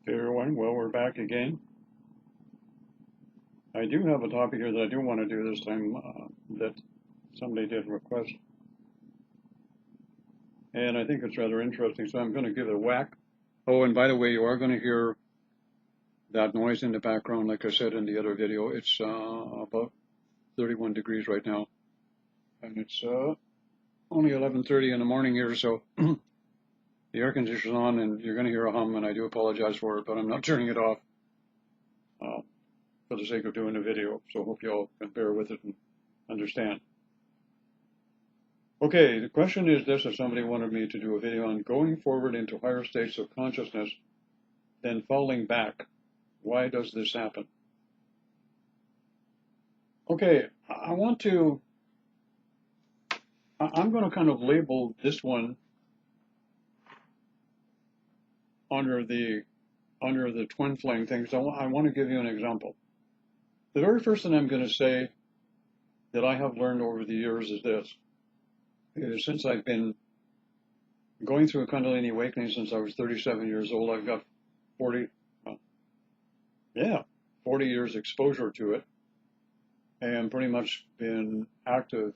Hey everyone, well, we're back again. I do have a topic here that I do want to do this time that somebody did request, and I think it's rather interesting, so I'm going to give it a whack. Oh, and by the way, you are going to hear that noise in the background, like I said in the other video. It's about 31 degrees right now, and it's only 11:30 in the morning here, so the air conditioner's on, and you're going to hear a hum, and I do apologize for it, but I'm not turning it off uh, for the sake of doing the video, so hope you all can bear with it and understand. Okay, the question is this, if somebody wanted me to do a video on going forward into higher states of consciousness, then falling back. Why does this happen? Okay, I'm going to kind of label this one under the twin flame thing, so I want to give you an example. The very first thing I'm going to say that I have learned over the years is this. Since I've been going through a Kundalini awakening since I was 37 years old, I've got 40 years exposure to it, and pretty much been active.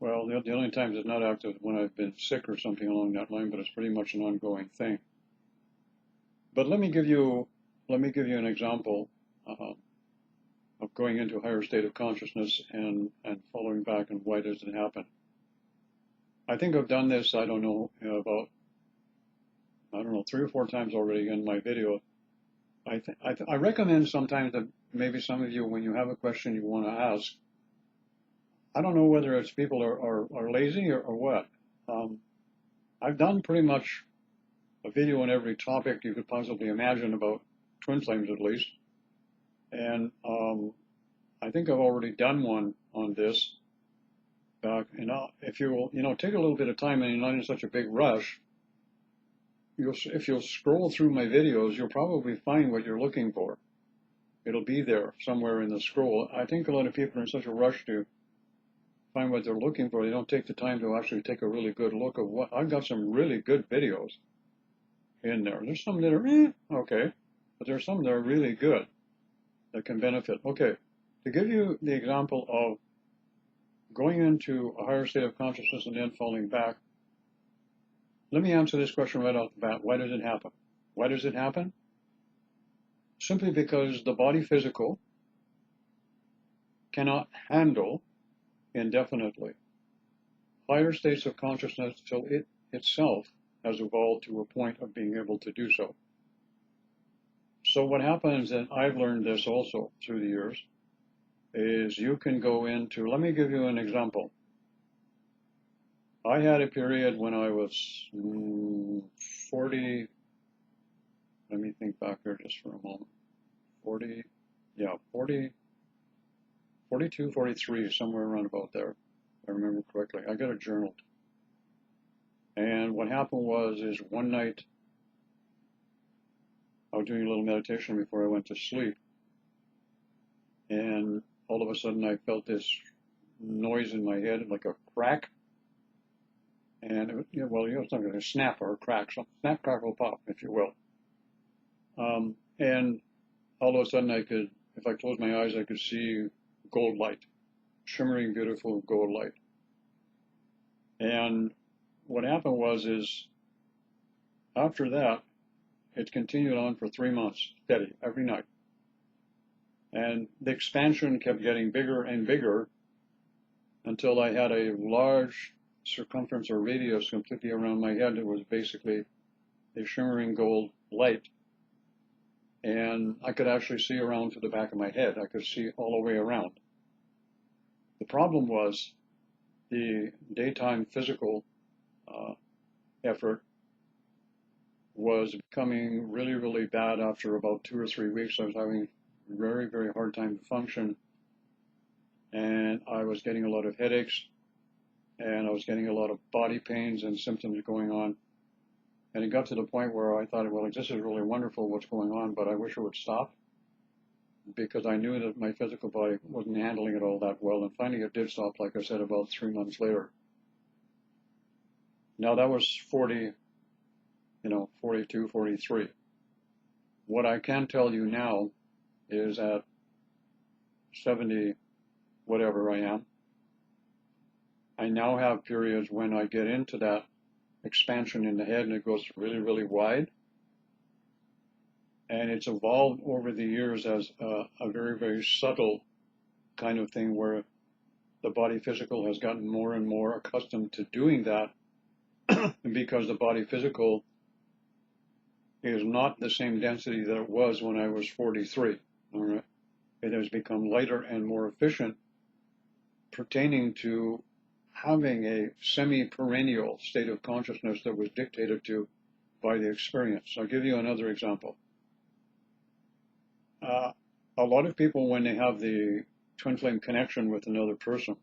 Well, the only times it's not active is when I've been sick or something along that line, but it's pretty much an ongoing thing. But let me give you an example of going into a higher state of consciousness and following back, and why does it happen? I think I've done this, I don't know, about 3 or 4 times already in my video. I recommend sometimes that maybe some of you, when you have a question you want to ask, I don't know whether it's people are lazy or what. I've done pretty much a video on every topic you could possibly imagine about twin flames, at least. And I think I've already done one on this. If you will, take a little bit of time and you're not in such a big rush, if you'll scroll through my videos, you'll probably find what you're looking for. It'll be there somewhere in the scroll. I think a lot of people are in such a rush to find what they're looking for. They don't take the time to actually take a really good look at what. I've got some really good videos in there. There's some that are okay, but there's some that are really good that can benefit. Okay, to give you the example of going into a higher state of consciousness and then falling back, let me answer this question right off the bat. Why does it happen? Why does it happen? Simply because the body physical cannot handle indefinitely higher states of consciousness till it itself has evolved to a point of being able to do so. So what happens, and I've learned this also through the years, is you can go into, let me give you an example. I had a period when I was 40, let me think back here just for a moment, 42, 43, somewhere around about there, if I remember correctly. I got it journaled. And what happened is one night, I was doing a little meditation before I went to sleep, and all of a sudden I felt this noise in my head, like a crack. And it's not going to snap or crack, so snap, crackle, pop, if you will. And all of a sudden if I closed my eyes, I could see gold light, shimmering, beautiful gold light. And what happened is after that, it continued on for 3 months, steady, every night. And the expansion kept getting bigger and bigger until I had a large circumference or radius completely around my head. It was basically a shimmering gold light. And I could actually see around to the back of my head. I could see all the way around. The problem was the daytime physical effort was becoming really, really bad after about 2 or 3 weeks. I was having a very, very hard time to function. And I was getting a lot of headaches. And I was getting a lot of body pains and symptoms going on. And it got to the point where I thought, well, this is really wonderful what's going on, but I wish it would stop, because I knew that my physical body wasn't handling it all that well. And finally it did stop, like I said, about 3 months later. Now that was 40 42, 43. What I can tell you now is at 70, whatever I am, I now have periods when I get into that expansion in the head and it goes really, really wide. And it's evolved over the years as a very, very subtle kind of thing where the body physical has gotten more and more accustomed to doing that because the body physical is not the same density that it was when I was 43. All right? It has become lighter and more efficient, pertaining to having a semi-perennial state of consciousness that was dictated to by the experience. I'll give you another example. A lot of people, when they have the twin flame connection with another person,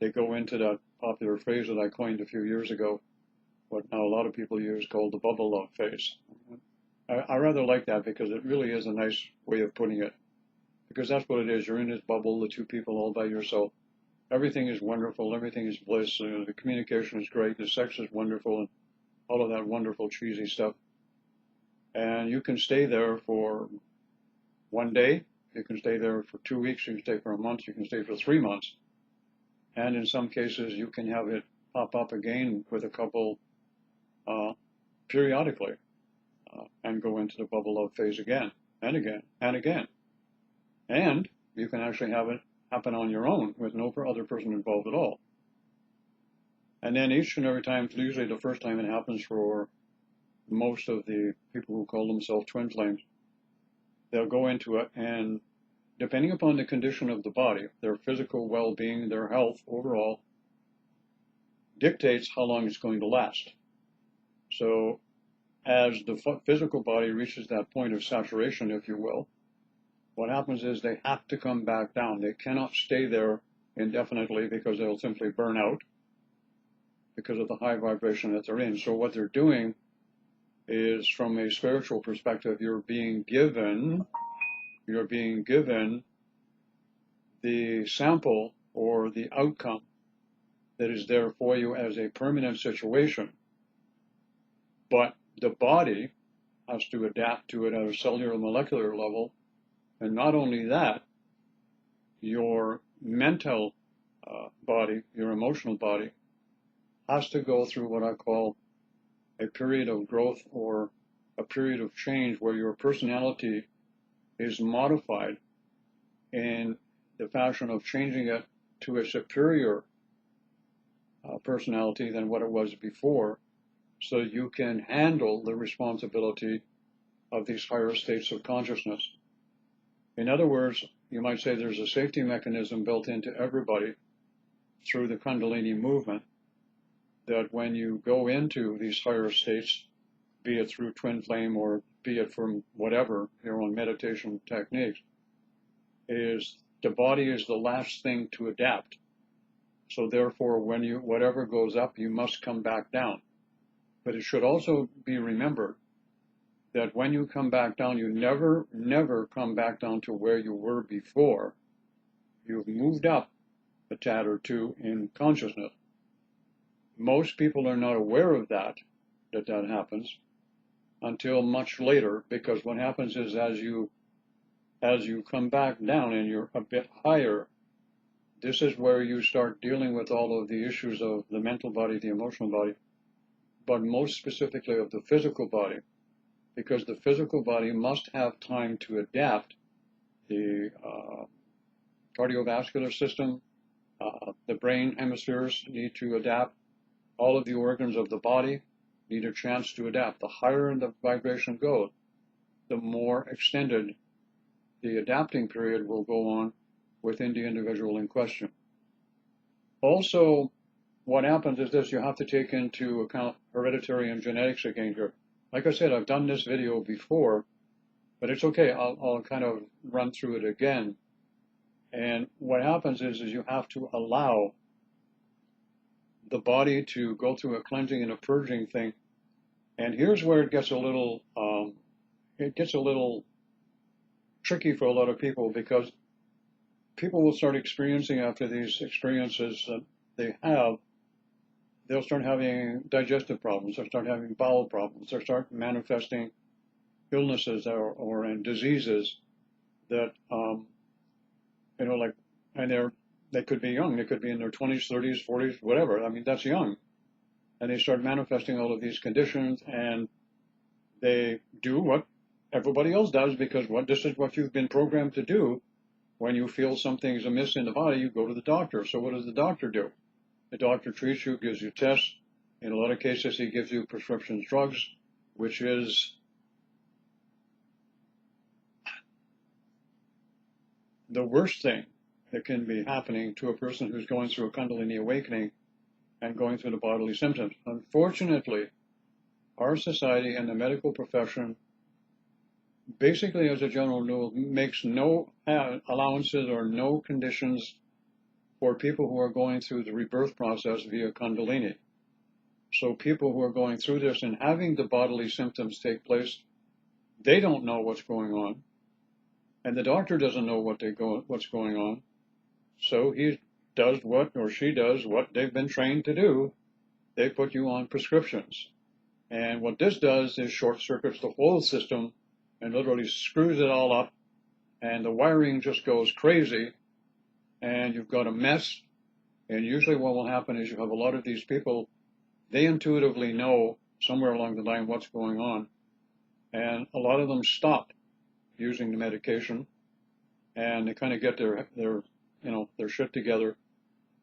they go into that popular phrase that I coined a few years ago, what now a lot of people use, called the bubble love phase. I rather like that because it really is a nice way of putting it, because that's what it is. You're in this bubble, the two people all by yourself. Everything is wonderful, everything is bliss, the communication is great, the sex is wonderful, and all of that wonderful cheesy stuff. And you can stay there for one day, you can stay there for 2 weeks, you can stay for a month, you can stay for 3 months. And in some cases, you can have it pop up again with a couple periodically and go into the bubble love phase again and again and again. And you can actually have it happen on your own with no other person involved at all. And then each and every time, usually the first time it happens for most of the people who call themselves twin flames, they'll go into it, and depending upon the condition of the body, their physical well-being, their health overall, dictates how long it's going to last. So as the physical body reaches that point of saturation, if you will, what happens is they have to come back down. They cannot stay there indefinitely because they'll simply burn out because of the high vibration that they're in. So what they're doing is, from a spiritual perspective, you're being given the sample or the outcome that is there for you as a permanent situation. But the body has to adapt to it at a cellular molecular level. And not only that, your mental body, your emotional body, has to go through what I call a period of growth or a period of change where your personality is modified in the fashion of changing it to a superior personality than what it was before, so you can handle the responsibility of these higher states of consciousness. In other words, you might say there's a safety mechanism built into everybody through the Kundalini movement, that when you go into these higher states, be it through twin flame or be it from whatever, your own meditation techniques, is the body is the last thing to adapt. So therefore, when whatever goes up, you must come back down. But it should also be remembered that when you come back down, you never come back down to where you were before. You've moved up a tad or two in consciousness. Most people are not aware of that happens until much later, because what happens is as you come back down and you're a bit higher, this is where you start dealing with all of the issues of the mental body, the emotional body, but most specifically of the physical body, because the physical body must have time to adapt. The cardiovascular system, the brain hemispheres need to adapt. All of the organs of the body need a chance to adapt. The higher the vibration goes, the more extended the adapting period will go on within the individual in question. Also, what happens is this: you have to take into account hereditary and genetics again here. Like I said, I've done this video before, but it's okay. I'll kind of run through it again. And what happens is you have to allow the body to go through a cleansing and a purging thing. And here's where it gets a little tricky for a lot of people, because people will start experiencing, after these experiences that they have, they'll start having digestive problems, they'll start having bowel problems, they'll start manifesting illnesses and diseases that, like, and they could be young, they could be in their 20s, 30s, 40s, whatever. I mean, that's young. And they start manifesting all of these conditions, and they do what everybody else does, because this is what you've been programmed to do. When you feel something's amiss in the body, you go to the doctor. So what does the doctor do? The doctor treats you, gives you tests. In a lot of cases, he gives you prescription drugs, which is the worst thing that can be happening to a person who's going through a Kundalini awakening and going through the bodily symptoms. Unfortunately, our society and the medical profession, basically as a general rule, makes no allowances or no conditions for people who are going through the rebirth process via Kundalini. So people who are going through this and having the bodily symptoms take place, they don't know what's going on, and the doctor doesn't know what's going on. So he does what, or she does what they've been trained to do. They put you on prescriptions. And what this does is short circuits the whole system and literally screws it all up, and the wiring just goes crazy, and you've got a mess. And usually what will happen is you have a lot of these people, they intuitively know somewhere along the line what's going on, and a lot of them stop using the medication, and they kind of get their shit together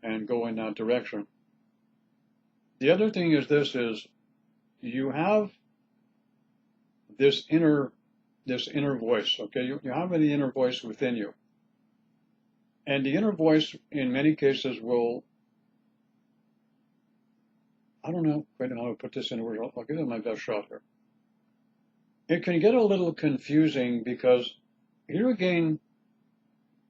and go in that direction. The other thing is you have this inner voice, okay? You have the inner voice within you. And the inner voice, in many cases, will, I don't know quite how to put this in words. I'll give it my best shot here. It can get a little confusing because, here again,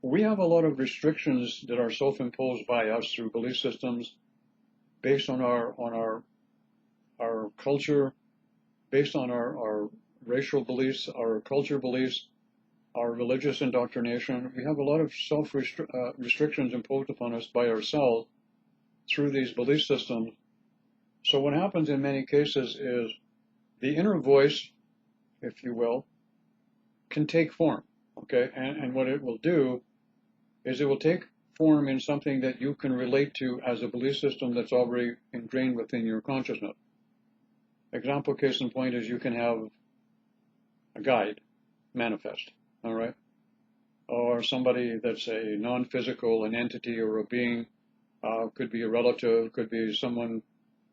we have a lot of restrictions that are self-imposed by us through belief systems, based on our culture, based on our racial beliefs, our culture beliefs, our religious indoctrination. We have a lot of restrictions imposed upon us by ourselves through these belief systems. So what happens in many cases is the inner voice, if you will, can take form, okay? And what it will do is it will take form in something that you can relate to as a belief system that's already ingrained within your consciousness. Example, case in point, is you can have a guide manifest, all right? Or somebody that's a non-physical, an entity or a being, could be a relative, could be someone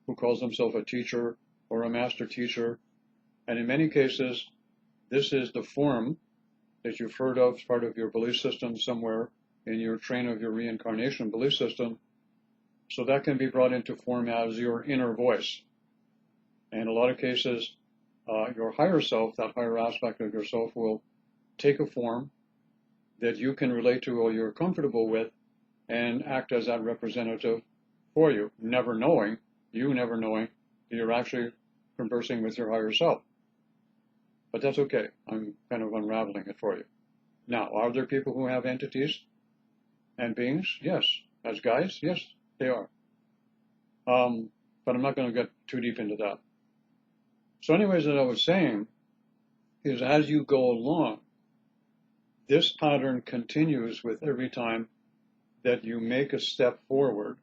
who calls themselves a teacher or a master teacher. And in many cases, this is the form that you've heard of as part of your belief system somewhere in your train of your reincarnation belief system. So that can be brought into form as your inner voice. And in a lot of cases, your higher self, that higher aspect of yourself, will take a form that you can relate to or you're comfortable with and act as that representative for you, never knowing that you're actually conversing with your higher self. But that's okay. I'm kind of unraveling it for you. Now, are there people who have entities and beings? Yes. As guides? Yes, they are. But I'm not going to get too deep into that. So anyways, as I was saying, is as you go along, this pattern continues with every time that you make a step forward.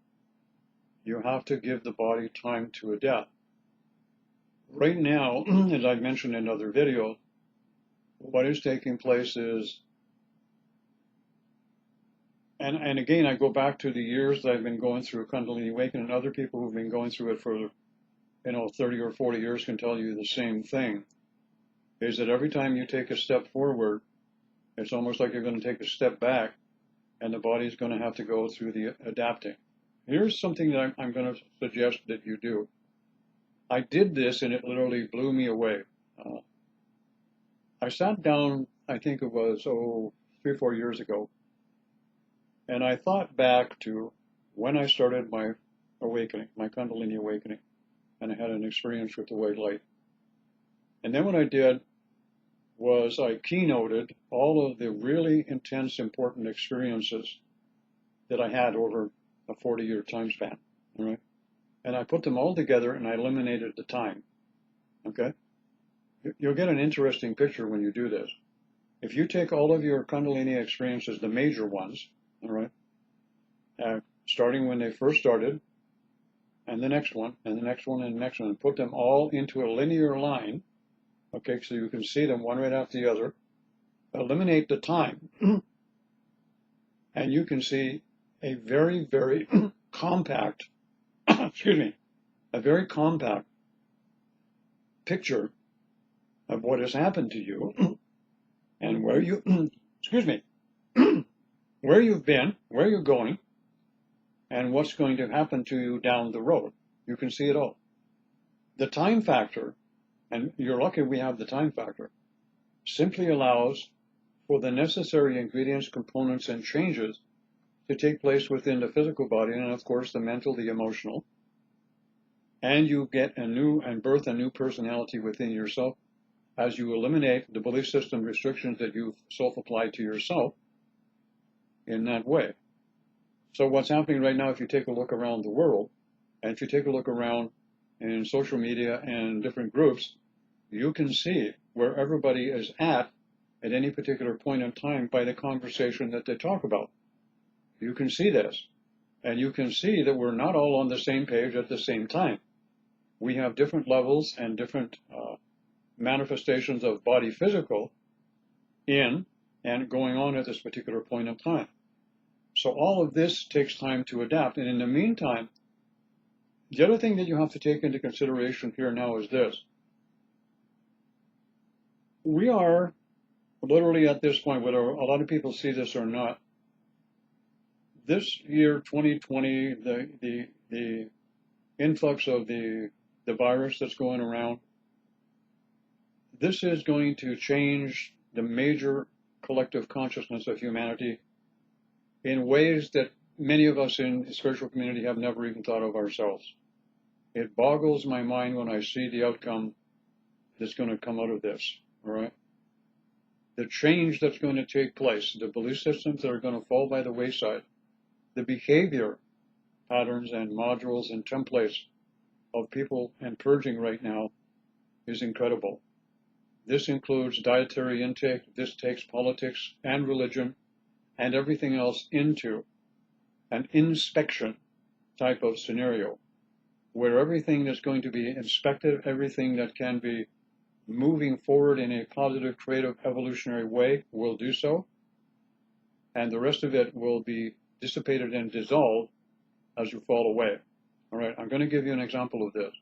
You have to give the body time to adapt. Right now, as I mentioned in other videos, what is taking place is, and again, I go back to the years that I've been going through Kundalini Awakening, and other people who've been going through it for 30 or 40 years can tell you the same thing, is that every time you take a step forward, it's almost like you're going to take a step back, and the body's going to have to go through the adapting. Here's something that I'm going to suggest that you do. I did this, and it literally blew me away. I sat down, I think it was, 3 or 4 years ago, and I thought back to when I started my awakening, my Kundalini awakening, and I had an experience with the white light. And then what I did was I keynoted all of the really intense, important experiences that I had over a 40-year time span, all right? and I put them all together and I eliminated the time. Okay? You'll get an interesting picture when you do this. If you take all of your Kundalini experiences, the major ones, all right, starting when they first started, and the next one, and the next one, and the next one, and put them all into a linear line, okay, so you can see them one right after the other, eliminate the time, and you can see a very, very compact, excuse me, a very compact picture of what has happened to you and where you, excuse me, where you've been, where you're going, and what's going to happen to you down the road. You can see it all. The time factor, and you're lucky we have the time factor, simply allows for the necessary ingredients, components, and changes to take place within the physical body, and of course the mental, the emotional, and you get a new and birth a new personality within yourself as you eliminate the belief system restrictions that you've self-applied to yourself in that way. So what's happening right now, if you take a look around the world, and if you take a look around in social media and different groups, you can see where everybody is at any particular point in time by the conversation that they talk about. You can see this, and you can see that we're not all on the same page at the same time. We have different levels and different manifestations of body physical in and going on at this particular point in time. So all of this takes time to adapt. And in the meantime, the other thing that you have to take into consideration here now is this. We are literally at this point, whether a lot of people see this or not, this year, 2020, the influx of the virus that's going around, this is going to change the major collective consciousness of humanity in ways that many of us in the spiritual community have never even thought of ourselves. It boggles my mind when I see the outcome that's going to come out of this, all right? The change that's going to take place, the belief systems that are going to fall by the wayside, the behavior patterns and modules and templates of people and purging right now is incredible. This includes dietary intake, this takes politics and religion and everything else into an inspection type of scenario where everything that's going to be inspected, everything that can be moving forward in a positive, creative, evolutionary way will do so, and the rest of it will be dissipated and dissolved as you fall away. All right, I'm going to give you an example of this.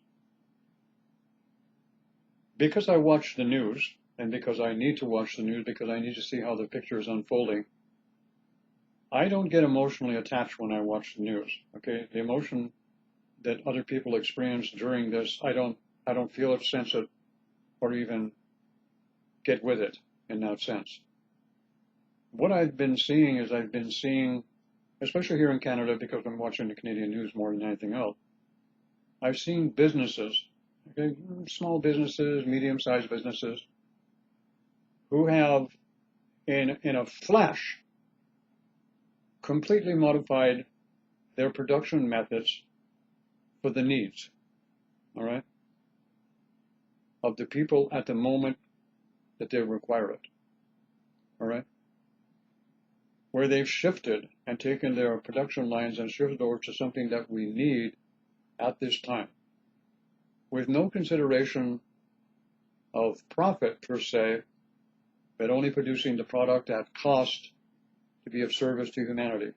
Because I watch the news, and because I need to watch the news, because I need to see how the picture is unfolding, I don't get emotionally attached when I watch the news. Okay, the emotion that other people experience during this, I don't feel it, sense it, or even get with it in that sense. What I've been seeing is especially here in Canada, because I'm watching the Canadian news more than anything else, I've seen businesses, okay, small businesses, medium-sized businesses, who have, in a flash, completely modified their production methods for the needs, all right, of the people at the moment that they require it, all right? Where they've shifted and taken their production lines and shifted over to something that we need at this time, with no consideration of profit per se, but only producing the product at cost to be of service to humanity.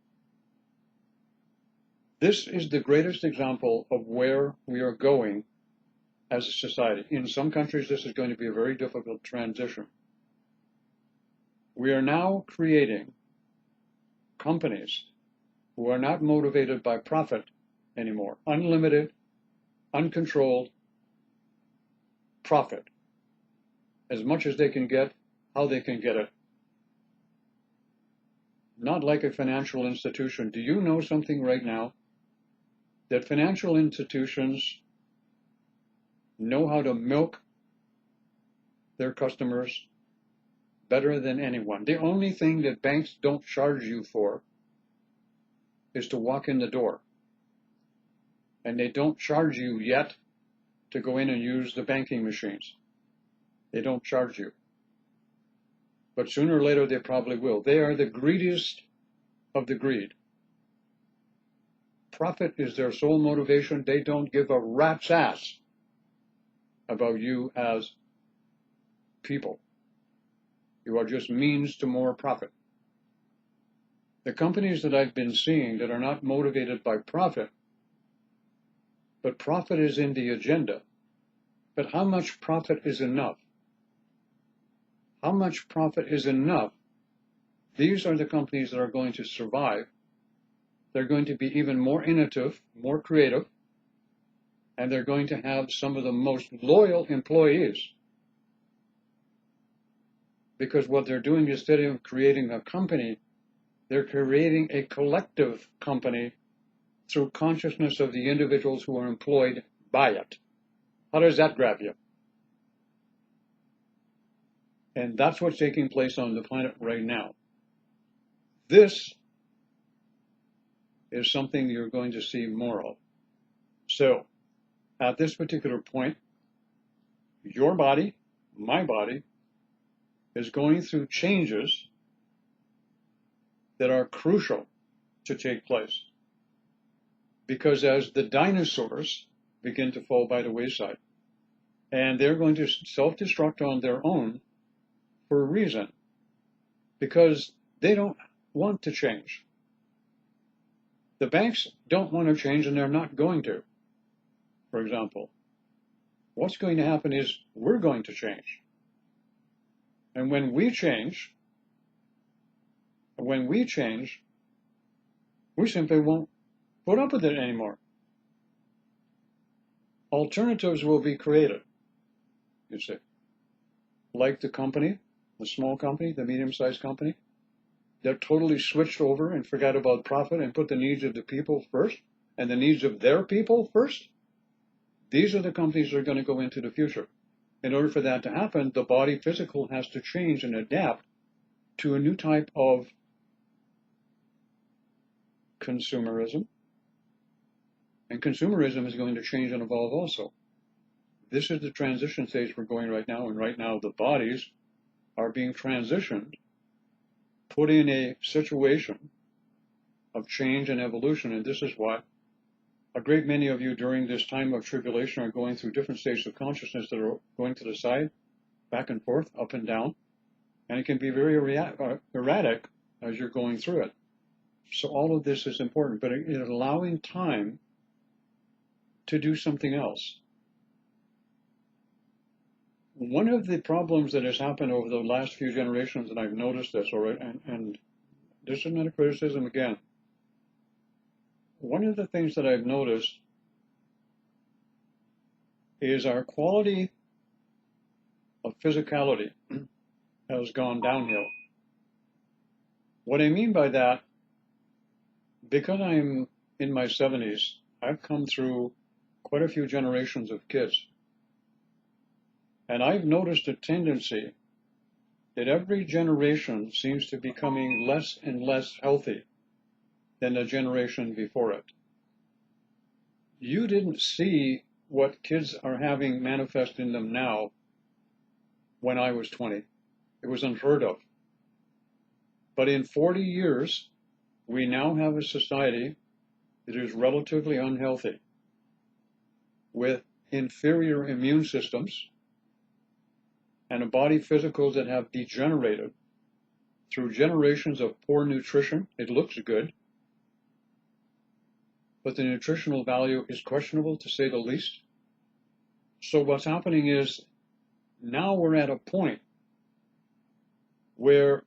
This is the greatest example of where we are going as a society. In some countries, this is going to be a very difficult transition. We are now creating companies who are not motivated by profit anymore. Unlimited, uncontrolled profit. As much as they can get, how they can get it. Not like a financial institution. Do you know something right now? That financial institutions know how to milk their customers better than anyone. The only thing that banks don't charge you for is to walk in the door. and they don't charge you yet to go in and use the banking machines. They don't charge you. But sooner or later, they probably will. They are the greediest of the greed. Profit is their sole motivation. They don't give a rat's ass about you as people. You are just means to more profit. The companies that I've been seeing that are not motivated by profit, but profit is in the agenda. But how much profit is enough? How much profit is enough? These are the companies that are going to survive. They're going to be even more innovative, more creative, and they're going to have some of the most loyal employees. Because what they're doing, instead of creating a company, they're creating a collective company through consciousness of the individuals who are employed by it. How does that grab you? And that's what's taking place on the planet right now. This is something you're going to see more of. So, at this particular point, your body, my body, is going through changes that are crucial to take place. Because as the dinosaurs begin to fall by the wayside, and they're going to self-destruct on their own for a reason, because they don't want to change. The banks don't want to change, and they're not going to. For example, what's going to happen is we're going to change. And when we change, we simply won't put up with it anymore. Alternatives will be created, you see. Like the company, the small company, the medium-sized company, that totally switched over and forgot about profit and put the needs of the people first and the needs of their people first. These are the companies that are going to go into the future. In order for that to happen, the body physical has to change and adapt to a new type of consumerism. And consumerism is going to change and evolve also. This is the transition stage we're going right now, and right now the bodies are being transitioned, put in a situation of change and evolution, and this is why a great many of you during this time of tribulation are going through different states of consciousness that are going to the side, back and forth, up and down, and it can be very erratic as you're going through it. So all of this is important, but it is allowing time to do something else. One of the problems that has happened over the last few generations, and I've noticed this, all right, and this is not a criticism again. One of the things that I've noticed is our quality of physicality has gone downhill. What I mean by that, because I'm in my 70s, I've come through quite a few generations of kids. And I've noticed a tendency that every generation seems to be becoming less and less healthy than the generation before it. You didn't see what kids are having manifest in them now when I was 20. It was unheard of. But in 40 years, we now have a society that is relatively unhealthy, with inferior immune systems and a body physicals that have degenerated through generations of poor nutrition. It looks good, but the nutritional value is questionable, to say the least. So what's happening is now we're at a point where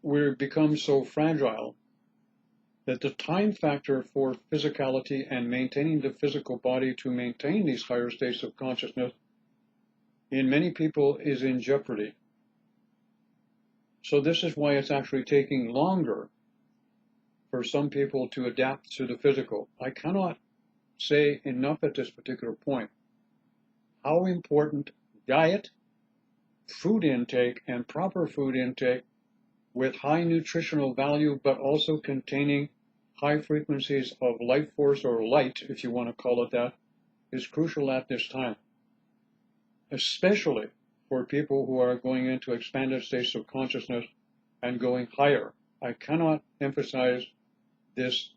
we've become so fragile that the time factor for physicality and maintaining the physical body to maintain these higher states of consciousness in many people is in jeopardy. So this is why it's actually taking longer for some people to adapt to the physical. I cannot say enough at this particular point how important diet, food intake, and proper food intake with high nutritional value, but also containing high frequencies of life force or light, if you want to call it that, is crucial at this time, especially for people who are going into expanded states of consciousness and going higher. I cannot emphasize this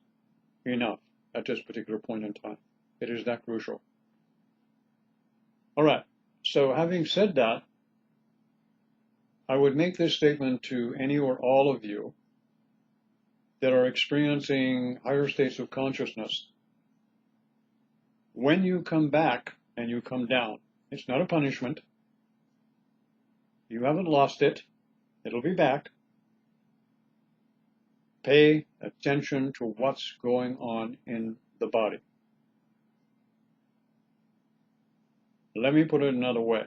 enough at this particular point in time. It is that crucial. All right, so having said that, I would make this statement to any or all of you that are experiencing higher states of consciousness. When you come back and you come down, it's not a punishment. You haven't lost it. It'll be back. Pay attention to what's going on in the body. Let me put it another way.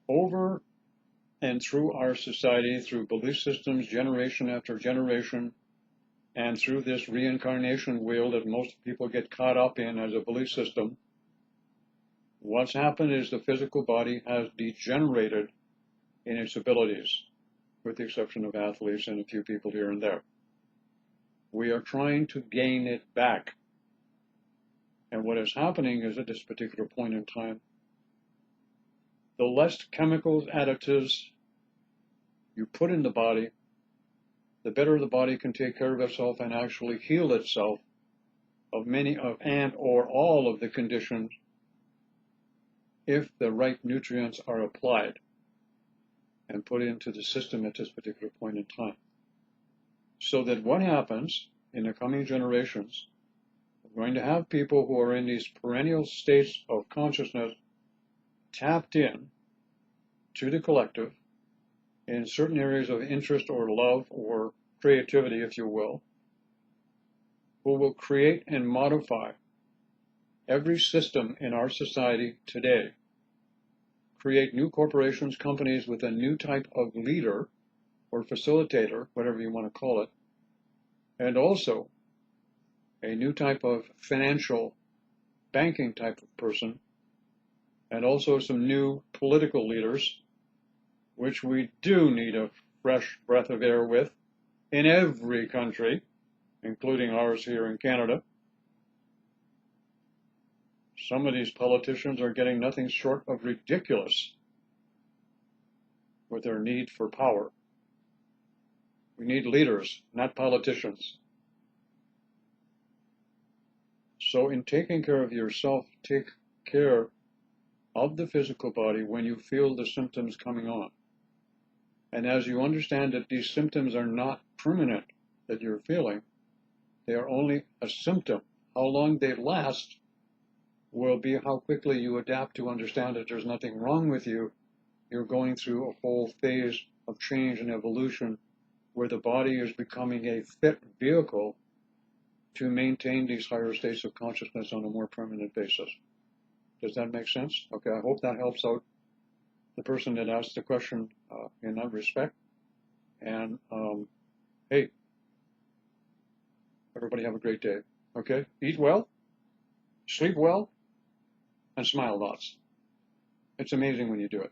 Over and through our society, through belief systems, generation after generation, and through this reincarnation wheel that most people get caught up in as a belief system, what's happened is the physical body has degenerated in its abilities, with the exception of athletes and a few people here and there. We are trying to gain it back. And what is happening is at this particular point in time, the less chemicals, additives you put in the body, the better the body can take care of itself and actually heal itself of many of and or all of the conditions if the right nutrients are applied and put into the system at this particular point in time. So that what happens in the coming generations, we're going to have people who are in these perennial states of consciousness tapped in to the collective in certain areas of interest or love or creativity, if you will, who will create and modify every system in our society today, create new corporations, companies with a new type of leader or facilitator, whatever you want to call it, and also a new type of financial banking type of person, and also some new political leaders, which we do need a fresh breath of air with in every country, including ours here in Canada. Some of these politicians are getting nothing short of ridiculous with their need for power. We need leaders, not politicians. So in taking care of yourself, take care of the physical body when you feel the symptoms coming on. And as you understand that these symptoms are not permanent that you're feeling, they are only a symptom. How long they last will be how quickly you adapt to understand that there's nothing wrong with you. You're going through a whole phase of change and evolution where the body is becoming a fit vehicle to maintain these higher states of consciousness on a more permanent basis. Does that make sense? Okay, I hope that helps out the person that asked the question in that respect. And hey, everybody have a great day. Okay, eat well, sleep well, and smile lots. It's amazing when you do it.